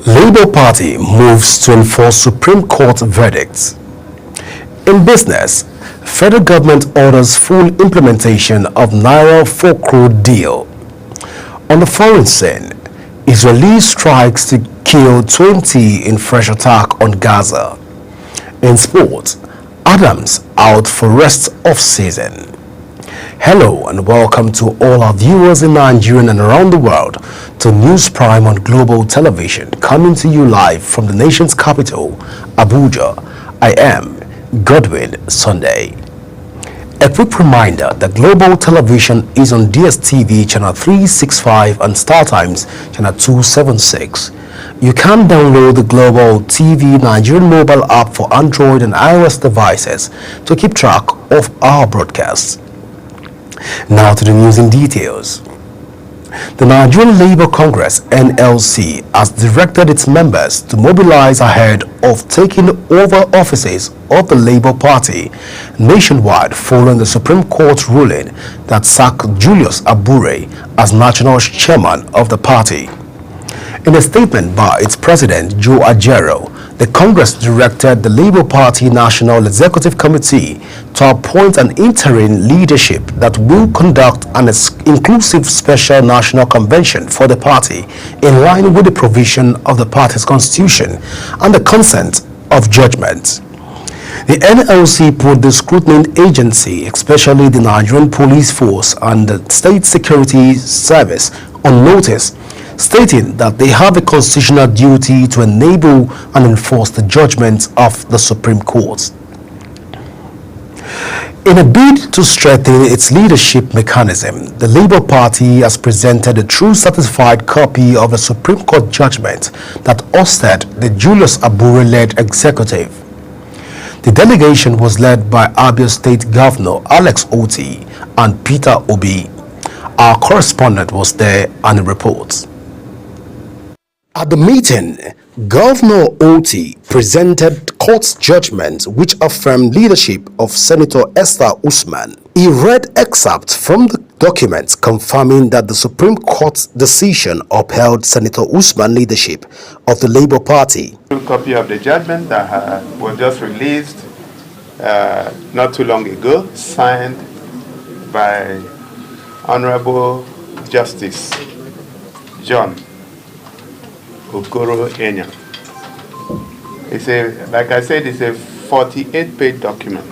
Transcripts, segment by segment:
Labour Party moves to enforce Supreme Court verdicts. In business, federal government orders full implementation of Naira 4 crore deal. On the foreign scene, Israeli strikes to kill 20 in fresh attack on Gaza. In sports, Adams out for rest of season. Hello and welcome to all our viewers in Nigeria and around the world to News Prime on Global Television, coming to you live from the nation's capital, Abuja. I am Godwin Sunday. A quick reminder that Global Television is on DSTV channel 365 and StarTimes channel 276. You can download the Global TV Nigerian mobile app for Android and iOS devices to keep track of our broadcasts. Now to the news in details. The Nigerian Labour Congress (NLC) has directed its members to mobilize ahead of taking over offices of the Labour Party nationwide following the Supreme Court ruling that sacked Julius Abure as national chairman of the party. In a statement by its president, Joe Ajero, the Congress directed the Labour Party National Executive Committee to appoint an interim leadership that will conduct an inclusive special national convention for the party in line with the provision of the party's constitution and the consent of judgment. The NLC put the scrutiny agency, especially the Nigerian Police Force and the State Security Service, on notice, stating that they have a constitutional duty to enable and enforce the judgments of the Supreme Court. In a bid to strengthen its leadership mechanism, the Labour Party has presented a true certified copy of a Supreme Court judgment that ousted the Julius Abure-led executive. The delegation was led by Abia State Governor Alex Oti and Peter Obi. Our correspondent was there and reports. At the meeting, Governor Oti presented court's judgment which affirmed leadership of Senator Esther Usman. He read excerpts from the documents confirming that the Supreme Court's decision upheld Senator Usman's leadership of the Labour Party. A copy of the judgment that was just released not too long ago, signed by Honorable Justice John Okoro Enya. Like I said, it's a 48-page document.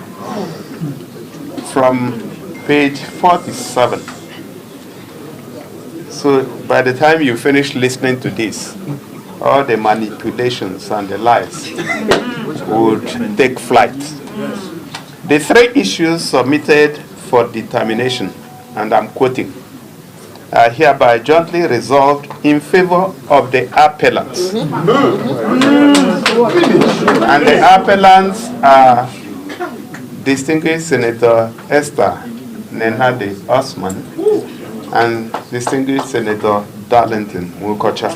From page 47. So by the time you finish listening to this, all the manipulations and the lies would take flight. The three issues submitted for determination, and I'm quoting, are hereby jointly resolved in favor of the appellants. And the appellants are distinguished Senator Esther Nenade Osman and distinguished Senator Darlington Mukocha.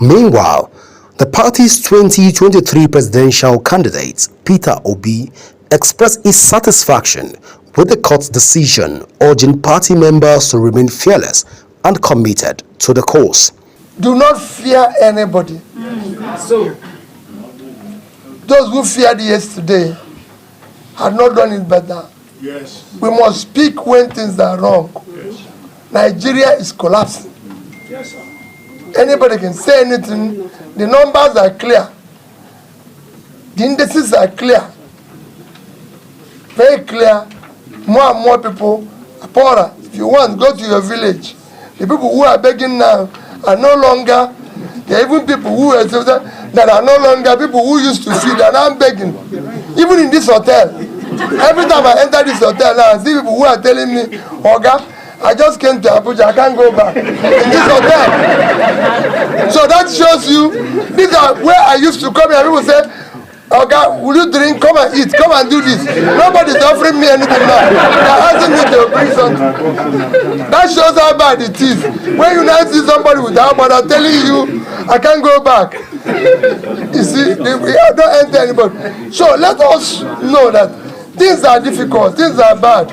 Meanwhile, the party's 2023 presidential candidate, Peter Obi, expressed his satisfaction with the court's decision, urging party members to remain fearless and committed to the cause. Do not fear anybody. So, those who feared yesterday had not done it better. Yes. We must speak when things are wrong. Yes. Nigeria is collapsing. Yes, sir. Anybody can say anything. The numbers are clear. The indices are clear. Very clear. More and more people are poorer. If you want, go to your village. The people who are begging now are no longer, there are even people who are that are no longer people who used to feed and are begging. Even in this hotel. Every time I enter this hotel now, I see people who are telling me, Oga, I just came to Abuja, I can't go back. In this hotel. So that shows you, these are where I used to come here. People say, Okay, will you drink? Come and eat. Come and do this. Nobody's offering me anything now. They're asking me to bring something. That shows how bad it is. When you now see somebody without mother telling you, I can't go back. You see, we don't enter anybody. So let us know that things are difficult, things are bad.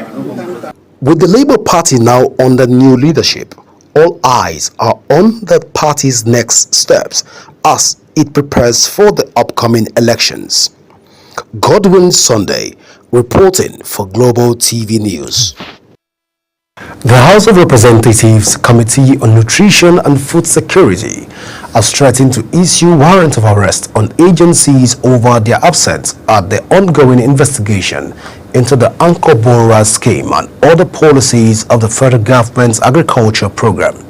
With the Labour Party now under new leadership, all eyes are on the party's next steps as it prepares for the upcoming elections. Godwin Sunday, reporting for Global TV News. The House of Representatives Committee on Nutrition and Food Security has threatened to issue warrant of arrest on agencies over their absence at the ongoing investigation into the Anchor Borrower Scheme and other policies of the federal government's agriculture program.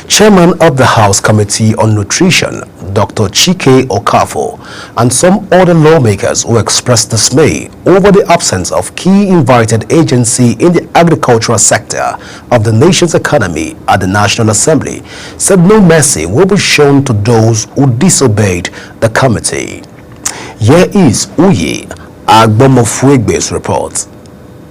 Chairman of the House Committee on Nutrition, Dr. Chike Okafor, and some other lawmakers who expressed dismay over the absence of key invited agency in the agricultural sector of the nation's economy at the National Assembly said no mercy will be shown to those who disobeyed the committee. Here is Uyi Agbomofuegbe's report.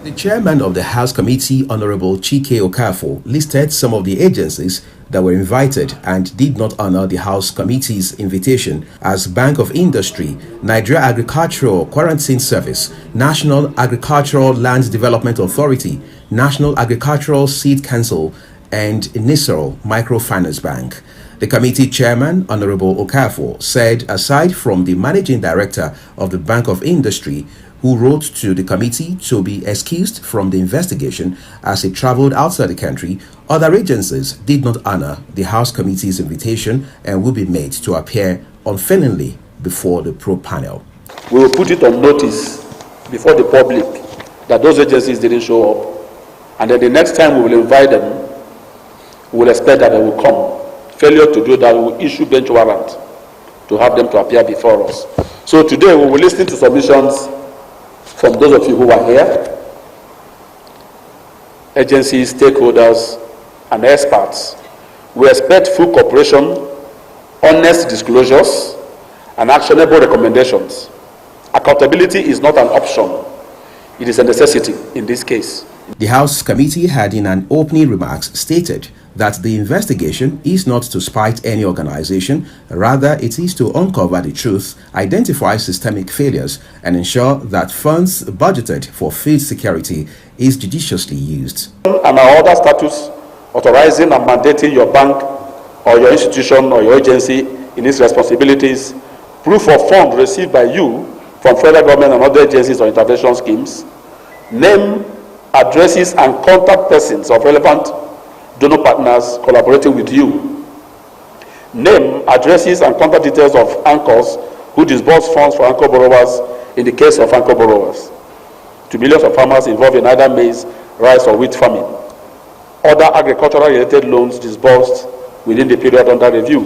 The chairman of the House Committee, Honorable Chike Okafor, listed some of the agencies that were invited and did not honor the House Committee's invitation as Bank of Industry, Nigeria Agricultural Quarantine Service, National Agricultural Land Development Authority, National Agricultural Seed Council, and Nisal Microfinance Bank. The committee chairman, Honorable Okafor, said aside from the managing director of the Bank of Industry, who wrote to the committee to be excused from the investigation as he traveled outside the country, other agencies did not honor the House Committee's invitation and will be made to appear unfailingly before the probe panel. We will put it on notice before the public that those agencies didn't show up, and then the next time we will invite them, we will expect that they will come. Failure to do that, we will issue bench warrant to have them to appear before us. So today we will listen to submissions from those of you who are here, agencies, stakeholders, and experts. We expect full cooperation, honest disclosures, and actionable recommendations. Accountability is not an option. It is a necessity in this case. The House Committee had in an opening remarks stated that the investigation is not to spite any organization, rather it is to uncover the truth, identify systemic failures, and ensure that funds budgeted for food security is judiciously used. And our other statutes authorizing and mandating your bank or your institution or your agency in its responsibilities, proof of funds received by you from federal government and other agencies or intervention schemes, name, addresses, and contact persons of relevant donor partners collaborating with you. Name, addresses, and contact details of anchors who disburse funds for anchor borrowers in the case of anchor borrowers to millions of farmers involved in either maize, rice, or wheat farming. Other agricultural related loans disbursed within the period under review.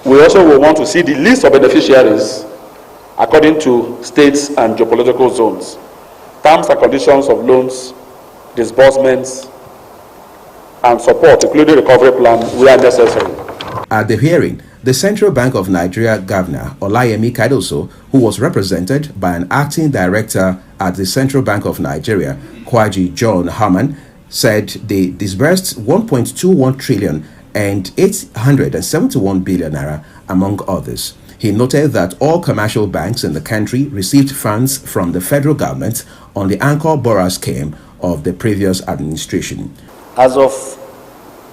We also will want to see the list of beneficiaries according to states and geopolitical zones, terms and conditions of loans, disbursements, and support, including recovery plan, where necessary. At the hearing, the Central Bank of Nigeria Governor Olayemi Kaidoso, who was represented by an acting director at the Central Bank of Nigeria, Kwaji John Harman, said they disbursed 1.21 trillion and 871 billion naira, among others. He noted that all commercial banks in the country received funds from the federal government on the Anchor Borrower Scheme of the previous administration. As of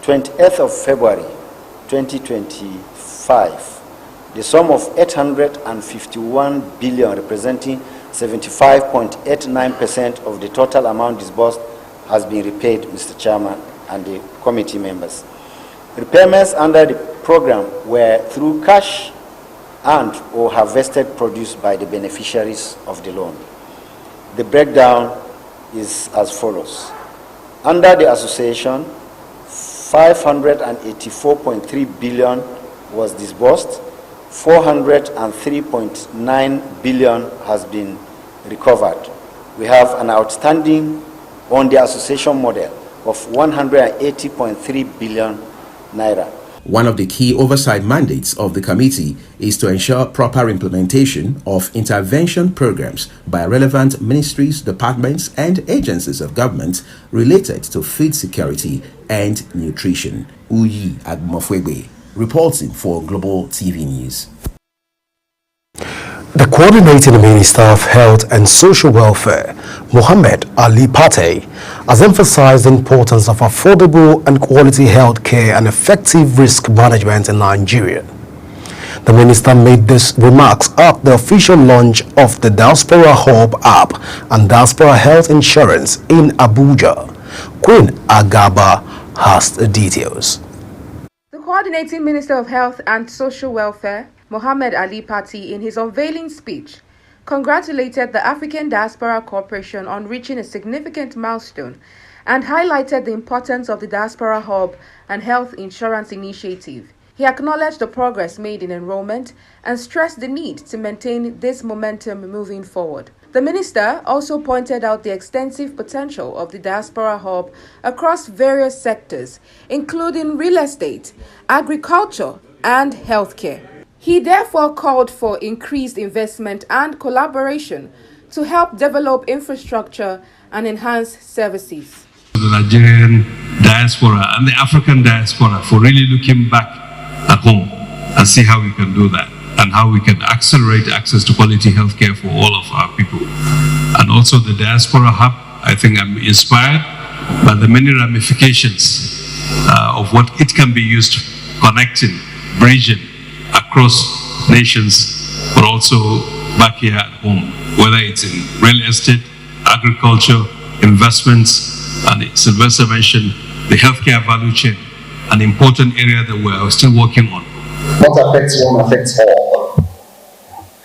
28th of February 2025, the sum of 851 billion, representing 75.89% of the total amount disbursed, has been repaid, Mr. Chairman and the committee members. Repayments under the program were through cash and or harvested produce by the beneficiaries of the loan. The breakdown is as follows. Under the association, 584.3 billion was disbursed, 403.9 billion has been recovered. We have an outstanding on the association model of 180.3 billion naira. One of the key oversight mandates of the committee is to ensure proper implementation of intervention programs by relevant ministries, departments, and agencies of government related to food security and nutrition. Uyi Agbomofuegbe, reporting for Global TV News. The Coordinating Minister of Health and Social Welfare, Mohammed Ali Pate, has emphasized the importance of affordable and quality health care and effective risk management in Nigeria. The minister made these remarks at the official launch of the Diaspora Hub app and Diaspora Health Insurance in Abuja. Queen Agaba has the details. The Coordinating Minister of Health and Social Welfare, Mohammed Ali Patti, in his unveiling speech, congratulated the African Diaspora Corporation on reaching a significant milestone and highlighted the importance of the Diaspora Hub and Health Insurance Initiative. He acknowledged the progress made in enrollment and stressed the need to maintain this momentum moving forward. The minister also pointed out the extensive potential of the Diaspora Hub across various sectors, including real estate, agriculture, and healthcare. He therefore called for increased investment and collaboration to help develop infrastructure and enhance services. The Nigerian diaspora and the African diaspora for really looking back at home and see how we can do that and how we can accelerate access to quality healthcare for all of our people. And also the Diaspora Hub, I think I'm inspired by the many ramifications of what it can be used, connecting, bridging across nations, but also back here at home, whether it's in real estate, agriculture, investments, and Sylvester mentioned the healthcare value chain, an important area that we're still working on. What affects one affects all.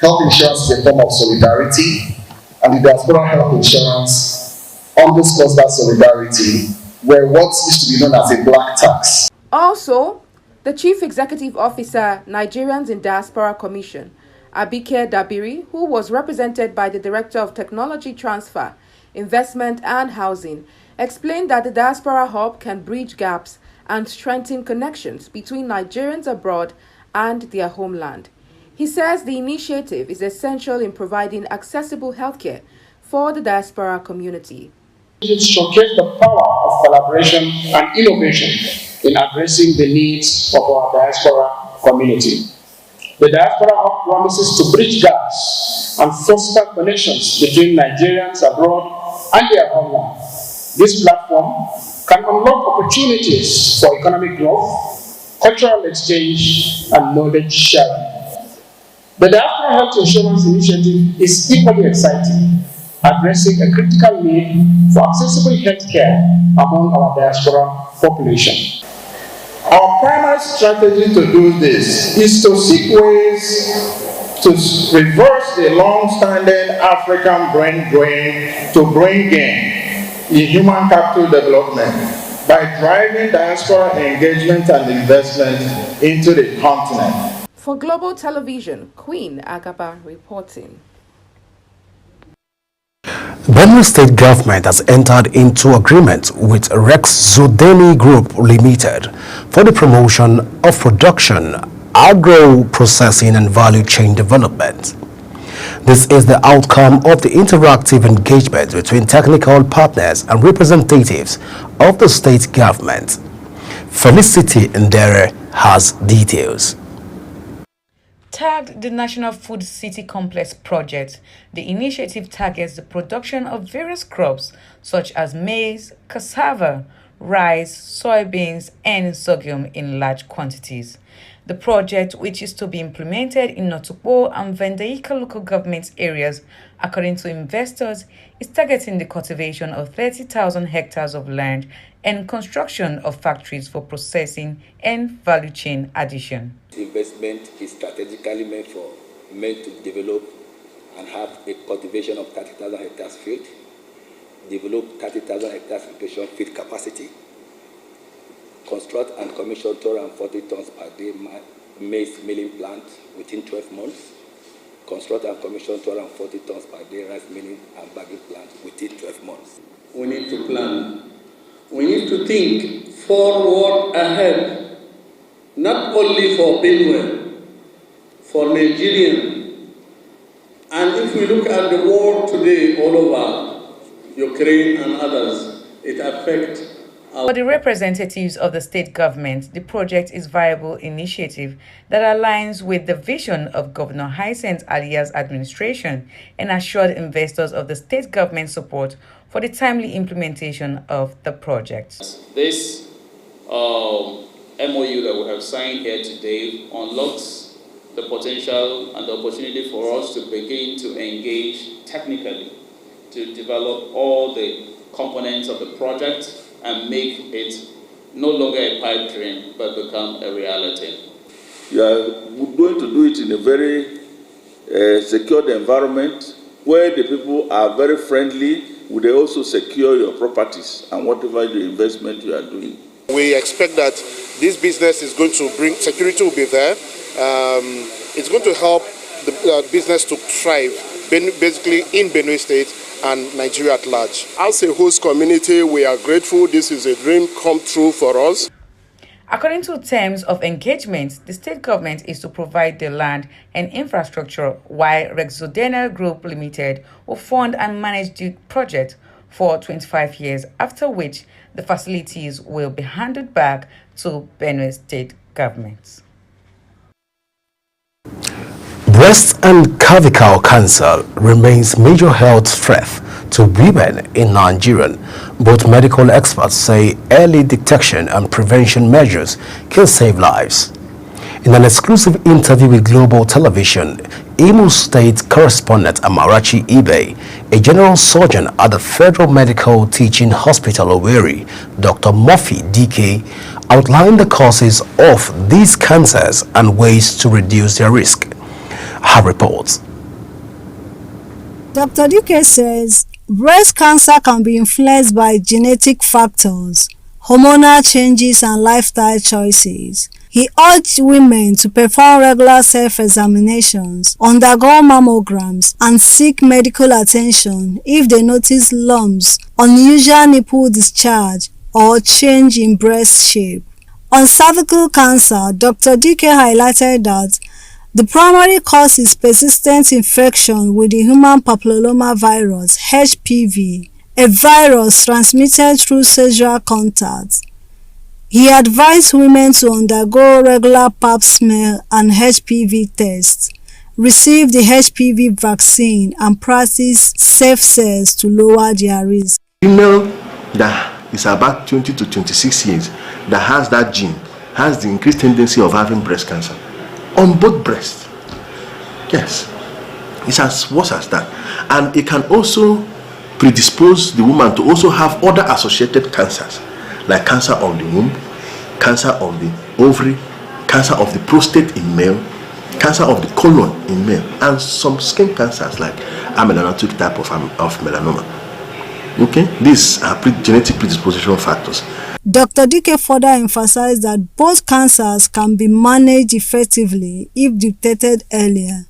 Health insurance is a form of solidarity, and the Diaspora Health Insurance underscores that solidarity, where what used to be known as a black tax. Also, the Chief Executive Officer, Nigerians in Diaspora Commission, Abike Dabiri, who was represented by the Director of Technology Transfer, Investment and Housing, explained that the Diaspora Hub can bridge gaps and strengthen connections between Nigerians abroad and their homeland. He says the initiative is essential in providing accessible healthcare for the diaspora community. It showcases the power of collaboration and innovation in addressing the needs of our diaspora community. The Diaspora Hub promises to bridge gaps and foster connections between Nigerians abroad and their homeland. This platform can unlock opportunities for economic growth, cultural exchange, and knowledge sharing. The Diaspora Health Insurance Initiative is equally exciting, addressing a critical need for accessible health care among our diaspora population. Our primary strategy to do this is to seek ways to reverse the long-standing African brain drain to brain gain in human capital development by driving diaspora engagement and investment into the continent. For Global Television, Queen Agaba reporting. Benue State government has entered into agreement with Rex Zodeni Group Limited for the promotion of production, agro-processing and value chain development. This is the outcome of the interactive engagement between technical partners and representatives of the state government. Felicity Ndere has details. Tagged the National Food City Complex project, the initiative targets the production of various crops such as maize, cassava, rice, soybeans, and sorghum in large quantities. The project, which is to be implemented in Notukpo and Vendaika local government areas, according to investors, is targeting the cultivation of 30,000 hectares of land and construction of factories for processing and value chain addition. Investment is strategically meant to develop and have a cultivation of 30,000 hectares field, develop 30,000 hectares irrigation field capacity, construct and commission 240 tons per day maize milling plant within 12 months, construct and commission 240 tons per day rice milling and bagging plant within 12 months. We need to plan. We need to think forward ahead, not only for Benue, for Nigerian. And if we look at the world today all over, Ukraine and others, it affects For the representatives of the state government, the project is a viable initiative that aligns with the vision of Governor Hyacinth Alia's administration and assured investors of the state government support for the timely implementation of the project. This MOU that we have signed here today unlocks the potential and the opportunity for us to begin to engage technically to develop all the components of the project and make it no longer a pipe dream but become a reality. You are going to do it in a very secured environment where the people are very friendly. Will they also secure your properties and whatever the investment you are doing? We expect that this business is going to bring security will be there. It's going to help the business to thrive basically in Benue State and Nigeria at large. As a host community, we are grateful. This is a dream come true for us. According to terms of engagement, the state government is to provide the land and infrastructure, while Rexodena Group Limited will fund and manage the project for 25 years, after which the facilities will be handed back to Benue State government. Breast and cervical cancer remains major health threat to women in Nigeria. Both medical experts say early detection and prevention measures can save lives. In an exclusive interview with Global Television, Imo State correspondent Amarachi Ibe, a general surgeon at the Federal Medical Teaching Hospital Owerri, Dr. Murphy DK, outlined the causes of these cancers and ways to reduce their risk. Her reports. Dr. DK says breast cancer can be influenced by genetic factors, hormonal changes, and lifestyle choices. He urged women to perform regular self-examinations, undergo mammograms, and seek medical attention if they notice lumps, unusual nipple discharge, or change in breast shape. On cervical cancer, Dr. DK highlighted that the primary cause is persistent infection with the human papilloma virus, HPV, a virus transmitted through sexual contact. He advised women to undergo regular pap smear and HPV tests, receive the HPV vaccine, and practice safe sex to lower their risk. Female that is about 20 to 26 years that has that gene has the increased tendency of having breast cancer on both breasts. Yes, it's as worse as that. And it can also predispose the woman to also have other associated cancers, like cancer of the womb, cancer of the ovary, cancer of the prostate in male, cancer of the colon in male, and some skin cancers like amelanotic type of melanoma. Okay, these are genetic predisposition factors. Dr. DK further emphasized that both cancers can be managed effectively if detected earlier,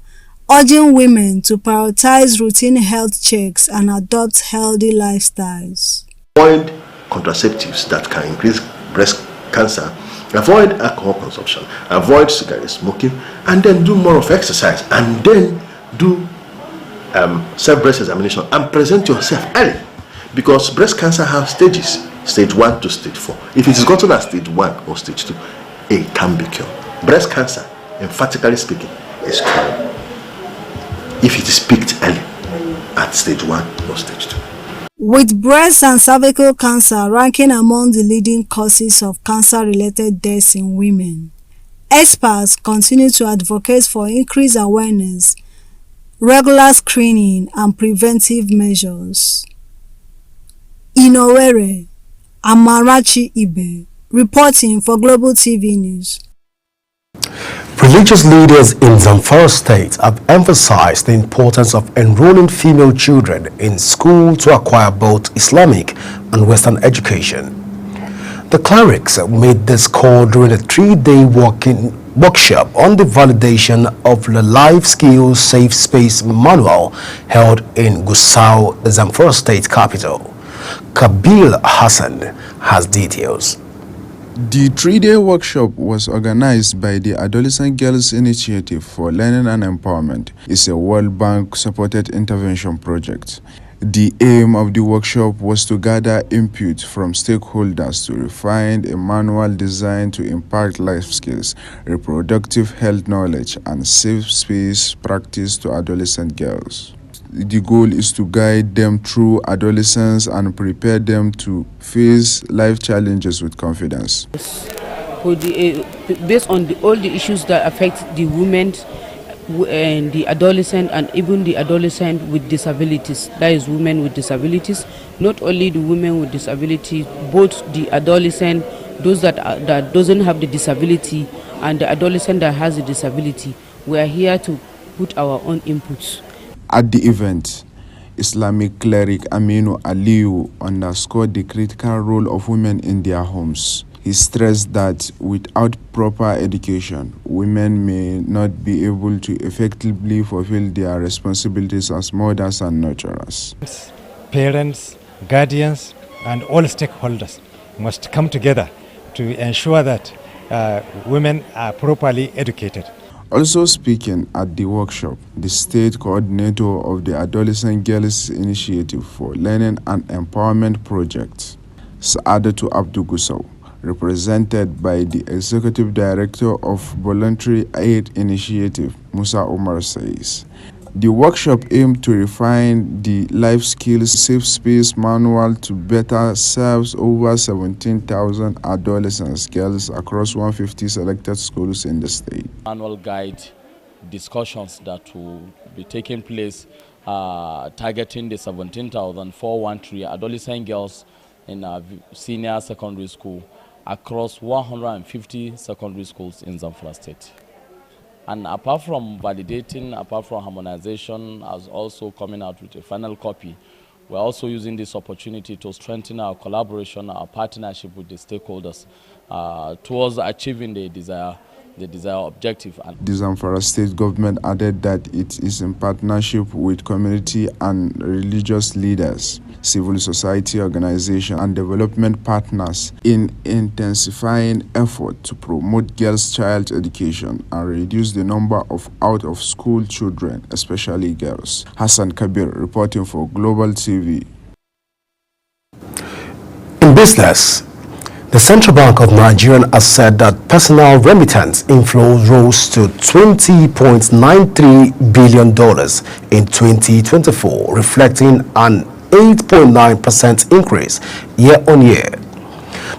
urging women to prioritize routine health checks and adopt healthy lifestyles. Avoid contraceptives that can increase breast cancer, avoid alcohol consumption, avoid cigarette smoking, and then do more of exercise, and then do self-breast examination and present yourself early, because breast cancer has stages. Stage 1 to stage 4. If it is gotten at stage 1 or stage 2, it can be cured. Breast cancer, emphatically speaking, is curable if it is picked early at stage 1 or stage 2. With breast and cervical cancer ranking among the leading causes of cancer-related deaths in women, experts continue to advocate for increased awareness, regular screening, and preventive measures. In Owerri, Amarachi Ibe, reporting for Global TV News. Religious leaders in Zamfara State have emphasized the importance of enrolling female children in school to acquire both Islamic and Western education. The clerics made this call during a 3-day workshop on the validation of the Life Skills Safe Space Manual held in Gusau, the Zamfara State capital. Kabil Hassan has details. The 3-day workshop was organized by the Adolescent Girls Initiative for Learning and Empowerment. It's a World Bank-supported intervention project. The aim of the workshop was to gather input from stakeholders to refine a manual designed to impact life skills, reproductive health knowledge, and safe space practice to adolescent girls. The goal is to guide them through adolescence and prepare them to face life challenges with confidence. for the, based on all the issues that affect the women and the adolescent, and even the adolescent with disabilities, that is women with disabilities. Not only the women with disabilities, both the adolescent, those that doesn't have the disability, and the adolescent that has a disability. We are here to put our own inputs. At the event, Islamic cleric Aminu Aliyu underscored the critical role of women in their homes. He stressed that without proper education, women may not be able to effectively fulfill their responsibilities as mothers and nurturers. Parents, guardians, and all stakeholders must come together to ensure that women are properly educated. Also speaking at the workshop, the state coordinator of the Adolescent Girls Initiative for Learning and Empowerment Project, Saadatu Abdu Gusau, represented by the Executive Director of Voluntary Aid Initiative, Musa Omar, says, the workshop aimed to refine the Life Skills Safe Space Manual to better serve over 17,000 adolescents girls across 150 selected schools in the state. Annual guide discussions that will be taking place targeting the 17,413 adolescent girls in senior secondary school across 150 secondary schools in Zamfara State. And apart from validating, apart from harmonization, as also coming out with a final copy, we're also using this opportunity to strengthen our collaboration, our partnership with the stakeholders towards achieving the desired objective. The Zamfara State government added that it is in partnership with community and religious leaders, civil society organizations, and development partners in intensifying effort to promote girls' child education and reduce the number of out-of-school children, especially girls. Hassan Kabir reporting for Global TV. In business, the Central Bank of Nigeria has said that personal remittance inflows rose to $20.93 billion in 2024, reflecting an 8.9% increase year-on-year.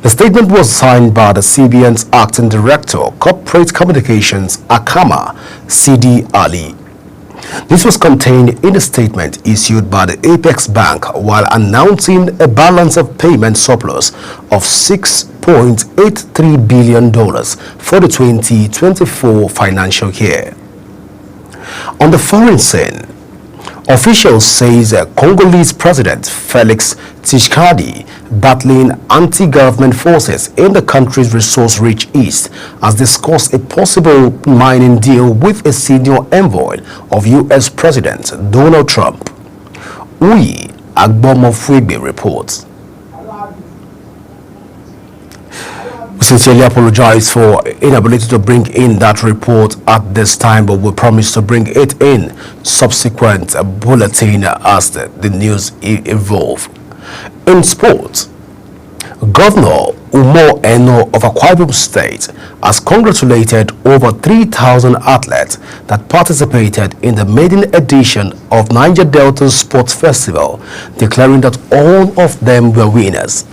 The statement was signed by the CBN's Acting Director, Corporate Communications, Akama, Sidi Ali. This was contained in a statement issued by the Apex Bank while announcing a balance of payment surplus of $6.83 billion for the 2024 financial year. On the foreign scene, officials say Congolese President Felix Tshisekedi battling anti-government forces in the country's resource-rich east has discussed a possible mining deal with a senior envoy of U.S. President Donald Trump. Uyi Agbomofwebe reports. We sincerely apologize for inability to bring in that report at this time, but we promise to bring it in subsequent bulletin as the news evolve. In sports, Governor Umo Eno of Akwa Ibom State has congratulated over 3,000 athletes that participated in the maiden edition of Niger Delta Sports Festival, declaring that all of them were winners.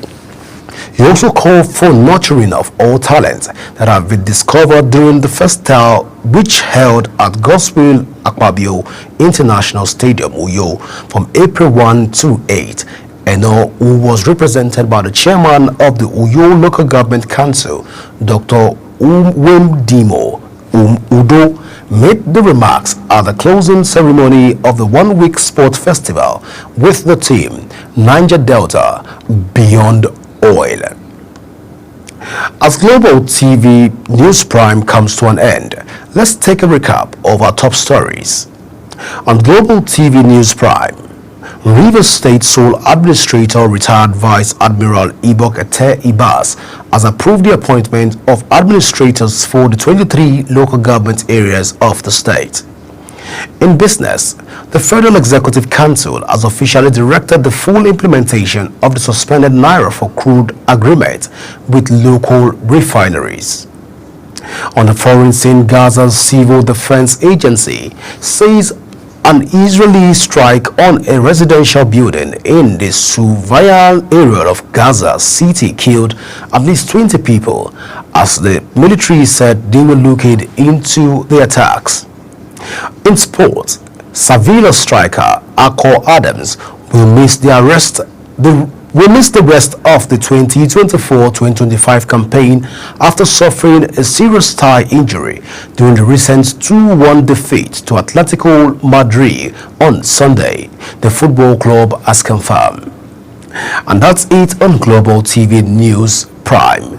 He also called for nurturing of all talents that have been discovered during the festival, which held at Gospel Akpabio International Stadium, Uyo, from April 1 to 8. Eno, who was represented by the chairman of the Uyo Local Government Council, Dr. Umwemdimo Udo, made the remarks at the closing ceremony of the one-week sport festival with the theme Niger Delta Beyond Oil. As Global TV News Prime comes to an end, let's take a recap of our top stories. On Global TV News Prime, Rivers State Sole Administrator retired Vice Admiral Ibok Ete Ibas has approved the appointment of administrators for the 23 local government areas of the state. In business, the Federal Executive Council has officially directed the full implementation of the suspended Naira for crude agreement with local refineries. On the foreign scene, Gaza's Civil Defense Agency says An Israeli strike on a residential building in the Suvaya area of Gaza City killed at least 20 people, as the military said they will look into the attacks. In sports, Sevilla striker Akor Adams will miss the rest of the 2024-2025 campaign after suffering a serious thigh injury during the recent 2-1 defeat to Atletico Madrid on Sunday, the football club has confirmed. And that's it on Global TV News Prime.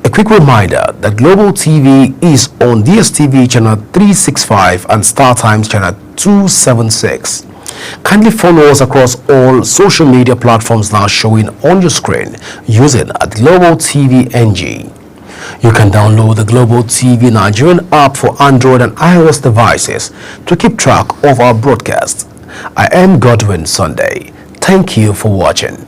A quick reminder that Global TV is on DSTV channel 365 and StarTimes channel 276. Kindly follow us across all social media platforms now showing on your screen using Global TV NG. You can download the Global TV Nigerian app for Android and iOS devices to keep track of our broadcasts. I am Godwin Sunday. Thank you for watching.